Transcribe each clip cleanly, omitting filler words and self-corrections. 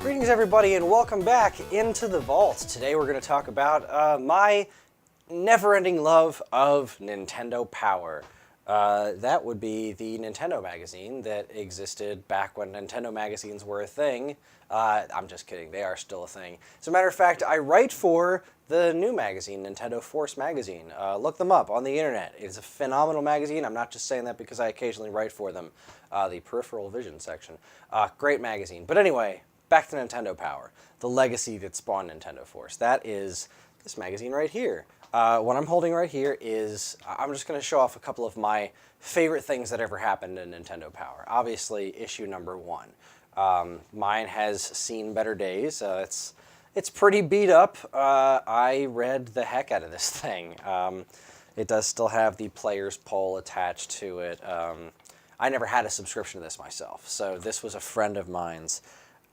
Greetings everybody and welcome back into the vault. Today we're going to talk about my never-ending love of Nintendo Power. That would be the Nintendo magazine that existed back when Nintendo magazines were a thing. I'm just kidding, they are still a thing. As a matter of fact, I write for the new magazine, Nintendo Force Magazine. Look them up on the internet. It's a phenomenal magazine. I'm not just saying that because I occasionally write for them. The Peripheral Vision section. Great magazine. But anyway, back to Nintendo Power. The legacy that spawned Nintendo Force. That is this magazine right here. What I'm holding right here is, I'm just going to show off a couple of my favorite things that ever happened in Nintendo Power. Obviously, issue number 1. Mine has seen better days. It's pretty beat up. I read the heck out of this thing. It does still have the player's poll attached to it. I never had a subscription to this myself, so this was a friend of mine's.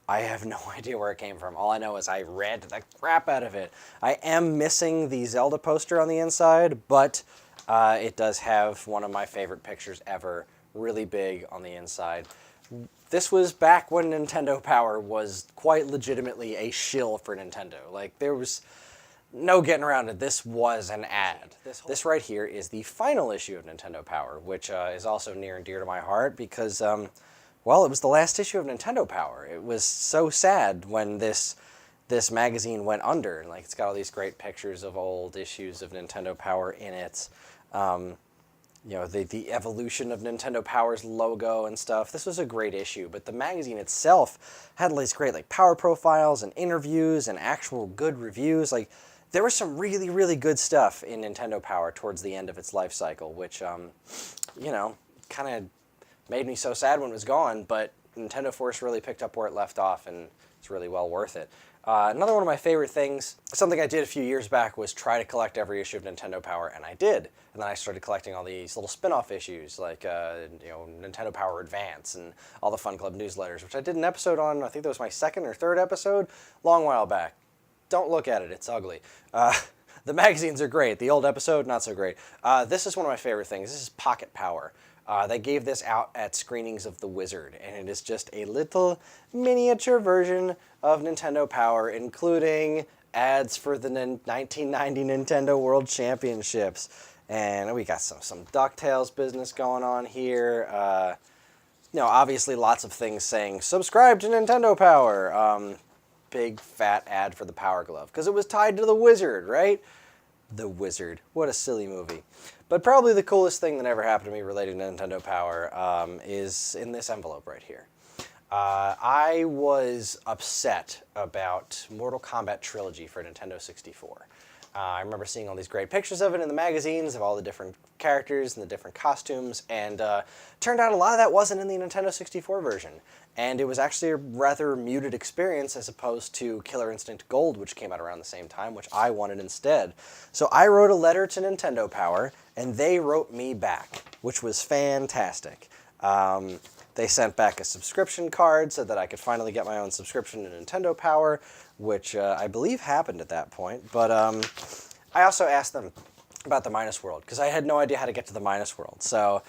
I have no idea where it came from. All I know is I read the crap out of it. I am missing the Zelda poster on the inside, but it does have one of my favorite pictures ever, really big on the inside. This was back when Nintendo Power was quite legitimately a shill for Nintendo. Like, there was no getting around it. This was an ad. This right here is the final issue of Nintendo Power, which is also near and dear to my heart because, well, it was the last issue of Nintendo Power. It was so sad when this magazine went under. Like, it's got all these great pictures of old issues of Nintendo Power in it. You know, the evolution of Nintendo Power's logo and stuff. This was a great issue, but the magazine itself had all these great like power profiles and interviews and actual good reviews. Like, there was some really, really good stuff in Nintendo Power towards the end of its life cycle, which, you know, kind of made me so sad when it was gone, but Nintendo Force really picked up where it left off, and it's really well worth it. Another one of my favorite things, something I did a few years back, was try to collect every issue of Nintendo Power, and I did. And then I started collecting all these little spin-off issues, like you know, Nintendo Power Advance and all the Fun Club newsletters, which I did an episode on. I think that was my second or third episode, long while back. Don't look at it, it's ugly. The magazines are great. The old episode, not so great. This is one of my favorite things. This is Pocket Power. They gave this out at screenings of The Wizard, and it is just a little miniature version of Nintendo Power, including ads for the 1990 Nintendo World Championships. And we got some DuckTales business going on here. You know, obviously lots of things saying, subscribe to Nintendo Power. Big fat ad for the Power Glove, because it was tied to The Wizard, right? The Wizard. What a silly movie. But probably the coolest thing that ever happened to me relating to Nintendo Power is in this envelope right here. I was upset about Mortal Kombat Trilogy for Nintendo 64. I remember seeing all these great pictures of it in the magazines, of all the different characters and the different costumes, and turned out a lot of that wasn't in the Nintendo 64 version. And it was actually a rather muted experience as opposed to Killer Instinct Gold, which came out around the same time, which I wanted instead. So I wrote a letter to Nintendo Power, and they wrote me back, which was fantastic. They sent back a subscription card so that I could finally get my own subscription to Nintendo Power, which I believe happened at that point. But I also asked them about the Minus World, because I had no idea how to get to the Minus World. So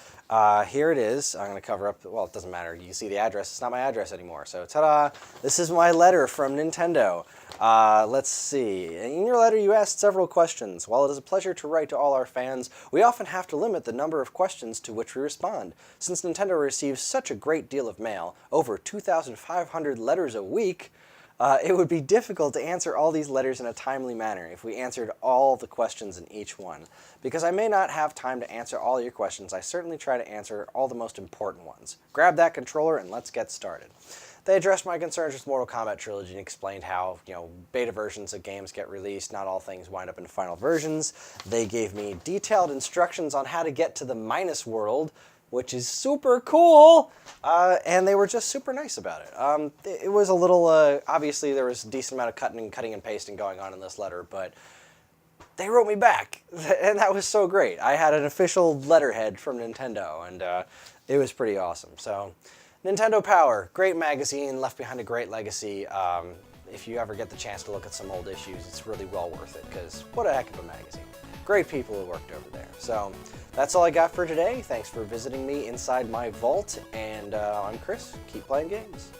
here it is. I'm going to cover up, well, it doesn't matter. You see the address. It's not my address anymore. So ta-da! This is my letter from Nintendo. Let's see. In your letter, you asked several questions. While it is a pleasure to write to all our fans, we often have to limit the number of questions to which we respond. Since Nintendo receives such a great deal of mail, over 2,500 letters a week, it would be difficult to answer all these letters in a timely manner if we answered all the questions in each one. Because I may not have time to answer all your questions, I certainly try to answer all the most important ones. Grab that controller and let's get started. They addressed my concerns with Mortal Kombat Trilogy and explained how, you know, beta versions of games get released, not all things wind up in final versions. They gave me detailed instructions on how to get to the Minus World, which is super cool, and they were just super nice about it. It was a little, obviously there was a decent amount of cutting and pasting going on in this letter, but they wrote me back, and that was so great. I had an official letterhead from Nintendo, and it was pretty awesome. So, Nintendo Power, great magazine, left behind a great legacy. If you ever get the chance to look at some old issues, it's really well worth it, because what a heck of a magazine. Great people who worked over there. So that's all I got for today. Thanks for visiting me inside my vault, and I'm Kris. Keep playing games.